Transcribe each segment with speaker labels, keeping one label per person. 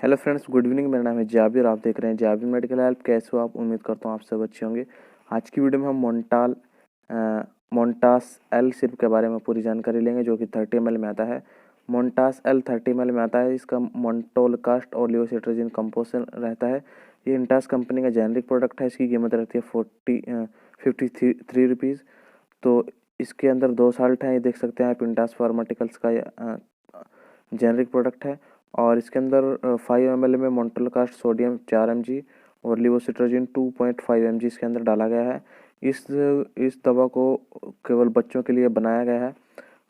Speaker 1: Hello friends, good evening. मेरा नाम है जाबिर। आप देख रहे हैं जाबिर मेडिकल हेल्प। कैसे हो आप? उम्मीद करता हूँ आप सब अच्छे होंगे। आज की वीडियो में हम मोन्टास एल सिरप के बारे में पूरी जानकारी लेंगे, जो कि 30 ml में आता है। मोन्टास एल 30 ml में आता है। इसका मोन्टोलकास्ट और लियोसिट्राजिन कंपोजिशन रहता है। ये इंटास कंपनी का जेनरिक प्रोडक्ट है। इसकी कीमत रहती है 53 रुपीज़। तो इसके अंदर 2 साल्ट हैं, ये देख सकते हैं आप। इंटास फार्माटिकल्स का जेनरिक प्रोडक्ट है। और इसके अंदर 5 ml में मोन्टोलकास्ट सोडियम 4 mg और लिवोसिट्राजिन 2.5 mg इसके अंदर डाला गया है। इस दवा को केवल बच्चों के लिए बनाया गया है।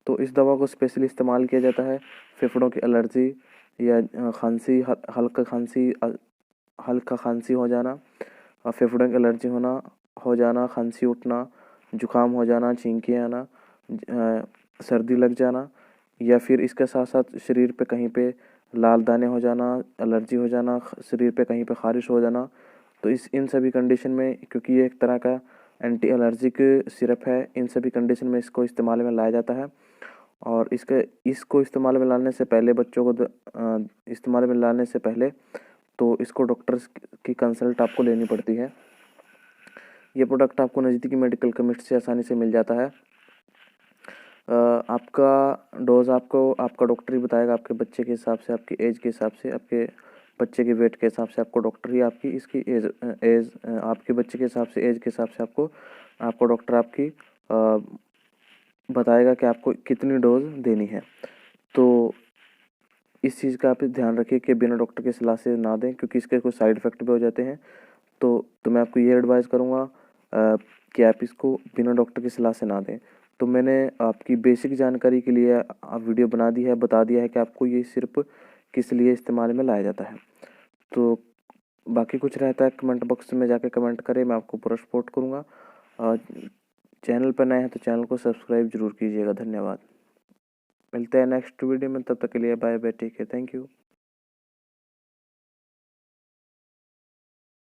Speaker 1: तो इस दवा को स्पेशली इस्तेमाल किया जाता है फेफड़ों की एलर्जी या खांसी, हल्का खांसी हो जाना, फेफड़ों की एलर्जी हो जाना, खांसी उठना, जुकाम हो जाना, छींके आना, सर्दी लग जाना, या फिर इसके साथ साथ शरीर पे कहीं पे लाल दाने हो जाना, एलर्जी हो जाना, शरीर पे कहीं पे खारिश हो जाना। तो इन सभी कंडीशन में, क्योंकि ये एक तरह का एंटी एलर्जिक सिरप है, इन सभी कंडीशन में इसको इस्तेमाल में लाया जाता है। और इसको इस्तेमाल में लाने से पहले बच्चों को इस्तेमाल में लाने से पहले तो इसको डॉक्टर्स की कंसल्ट आपको लेनी पड़ती है। ये प्रोडक्ट आपको नज़दीकी मेडिकल केमिस्ट से आसानी से मिल जाता है। आपका डोज आपका डॉक्टर ही बताएगा, आपके बच्चे के हिसाब से, आपकी एज के हिसाब से, आपके बच्चे के वेट के हिसाब से आपको डॉक्टर ही आपकी इसकी एज आपके बच्चे के हिसाब से, एज के हिसाब से आपको डॉक्टर आपकी बताएगा कि आपको कितनी डोज देनी है। तो इस चीज़ का आप ध्यान रखिए कि बिना डॉक्टर की सलाह से ना दें, क्योंकि इसके कुछ साइड इफ़ेक्ट भी हो जाते हैं। तो मैं आपको ये एडवाइस करूँगा कि आप इसको बिना डॉक्टर की सलाह से ना दें। तो मैंने आपकी बेसिक जानकारी के लिए वीडियो बता दिया है कि आपको ये सिर्फ किस लिए इस्तेमाल में लाया जाता है। तो बाकी कुछ रहता है कमेंट बॉक्स में जाके कमेंट करें, मैं आपको पूरा सपोर्ट करूँगा। चैनल पर नए हैं तो चैनल को सब्सक्राइब जरूर कीजिएगा। धन्यवाद। मिलते हैं नेक्स्ट वीडियो में, तब तक के लिए bye bye, take care, thank you.